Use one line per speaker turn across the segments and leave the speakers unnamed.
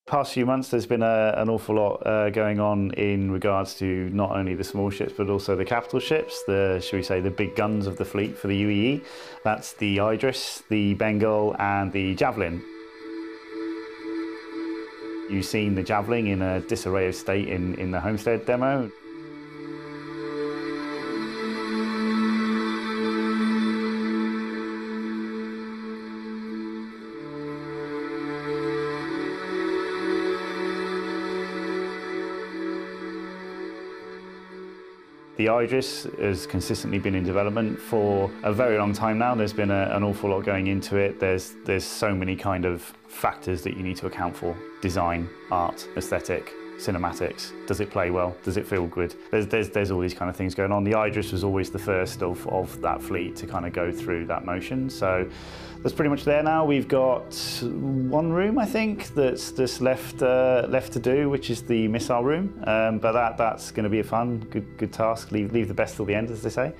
Past few months there's been an awful lot going on in regards to not only the small ships but also the capital ships, shall we say the big guns of the fleet for the UEE. That's the Idris, the Bengal and the Javelin. You've seen the Javelin in a disarray of state in the Homestead demo. The Idris has consistently been in development for a very long time now. There's been an awful lot going into it. There's so many kind of factors that you need to account for. Design, art, aesthetic, cinematics. Does it play well? Does it feel good? There's all these kind of things going on. The Idris was always the first of that fleet to kind of go through that motion. So that's pretty much there now. We've got one room, I think, that's left to do, which is the missile room. But that's going to be a fun, good task. Leave the best till the end, as they say.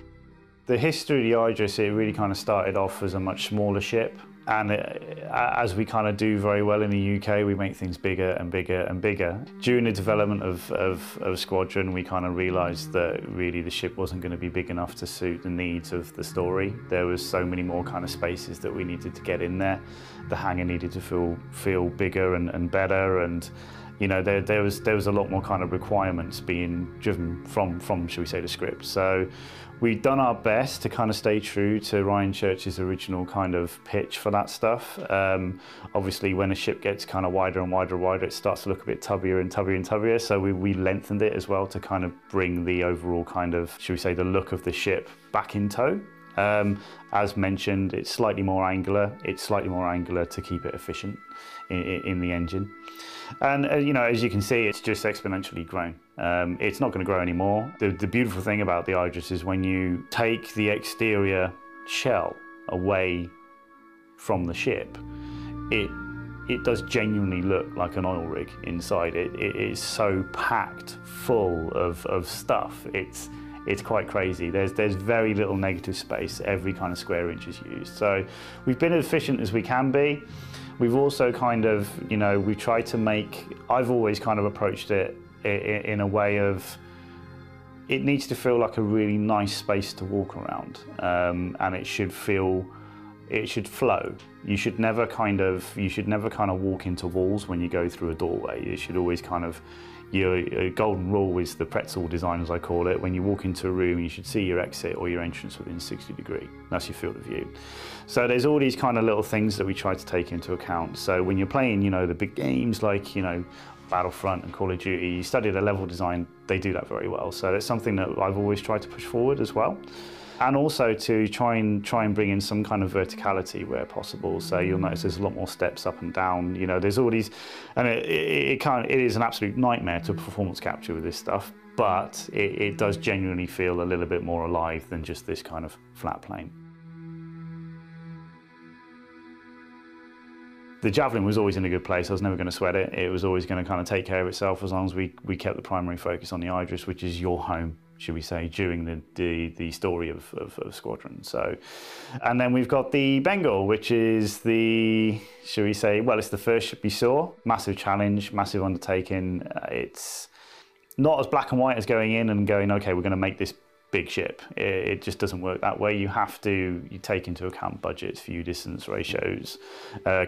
The history of the Idris, it really kind of started off as a much smaller ship. And as we kind of do very well in the UK, we make things bigger and bigger and bigger. During the development of Squadron, we kind of realised that really the ship wasn't going to be big enough to suit the needs of the story. There was so many more kind of spaces that we needed to get in there. The hangar needed to feel bigger and better, and you know there was a lot more kind of requirements being driven from shall we say the script. So we've done our best to kind of stay true to Ryan Church's original kind of pitch for that stuff. Obviously, when a ship gets kind of wider and wider and wider, it starts to look a bit tubbier and tubbier and tubbier. So we lengthened it as well to kind of bring the overall kind of, shall we say, the look of the ship back in tow. As mentioned, it's slightly more angular. It's slightly more angular to keep it efficient in the engine. And you know, as you can see, it's just exponentially grown. It's not going to grow anymore. The beautiful thing about the Idris is when you take the exterior shell away from the ship, it does genuinely look like an oil rig inside. It is so packed full of stuff. It's quite crazy. There's very little negative space. Every kind of square inch is used. So we've been as efficient as we can be. We've also kind of, you know, we try to make, I've always kind of approached it in a way of, it needs to feel like a really nice space to walk around, and it should flow. You should never kind of walk into walls when you go through a doorway. You should always kind of, your golden rule is the pretzel design, as I call it. When you walk into a room, you should see your exit or your entrance within 60 degrees. That's your field of view. So there's all these kind of little things that we try to take into account. So when you're playing, you know, the big games like, you know, Battlefront and Call of Duty, you study the level design, they do that very well. So it's something that I've always tried to push forward as well. And also to try and bring in some kind of verticality where possible. So you'll notice there's a lot more steps up and down. You know, there's all these, and it is an absolute nightmare to performance capture with this stuff, but it does genuinely feel a little bit more alive than just this kind of flat plane. The Javelin was always in a good place. I was never going to sweat it. It was always going to kind of take care of itself as long as we kept the primary focus on the Idris, which is your home, should we say, during the story of Squadron. So, and then we've got the Bengal, which is the, should we say, well, it's the first ship you saw. Massive challenge, massive undertaking. It's not as black and white as going in and going, okay, we're going to make this big ship. It just doesn't work that way. You take into account budgets, fuel distance ratios.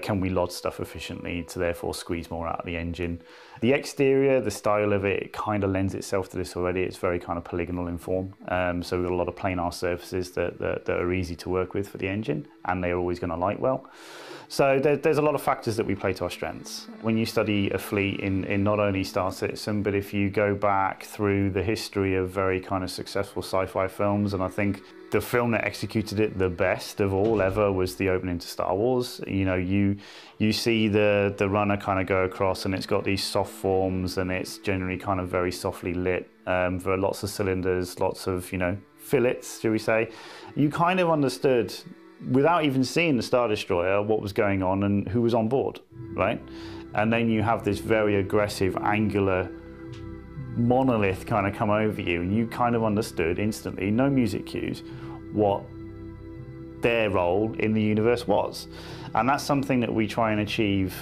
Can we load stuff efficiently to therefore squeeze more out of the engine? The exterior, the style of it kind of lends itself to this already. It's very kind of polygonal in form. So we've got a lot of planar surfaces that are easy to work with for the engine, and they're always going to light well. So there's a lot of factors that we play to our strengths. When you study a fleet in not only Star Citizen, but if you go back through the history of very kind of successful sci-fi films, and I think the film that executed it the best of all ever was the opening to Star Wars. You know, you see the runner kind of go across, and it's got these soft forms, and it's generally kind of very softly lit. For lots of cylinders, lots of, you know, fillets, shall we say. You kind of understood, without even seeing the Star Destroyer, what was going on and who was on board, right? And then you have this very aggressive, angular monolith kind of come over you, and you kind of understood instantly, no music cues, what their role in the universe was. And that's something that we try and achieve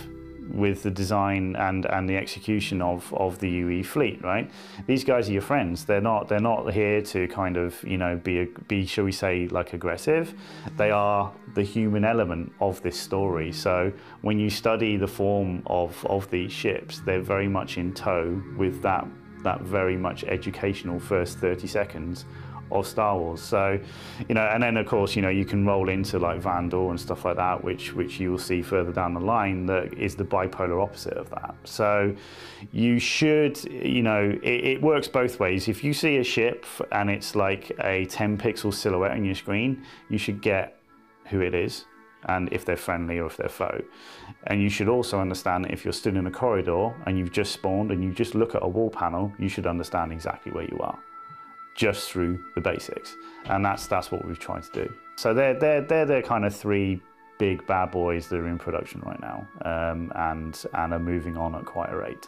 with the design and the execution of the UE fleet, right? These guys are your friends. They're not here to kind of, you know, be shall we say, like, aggressive. They are the human element of this story. So when you study the form of these ships, they're very much in tow with that very much educational first 30 seconds of Star Wars. So, you know, and then of course, you know, you can roll into like Vandal and stuff like that, which you will see further down the line, that is the bipolar opposite of that. So you should, you know, it works both ways. If you see a ship and it's like a 10 pixel silhouette on your screen, you should get who it is and if they're friendly or if they're foe. And you should also understand that if you're stood in a corridor and you've just spawned and you just look at a wall panel, you should understand exactly where you are, just through the basics. And that's what we've tried to do. So they're the kind of three big bad boys that are in production right now, and are moving on at quite a rate.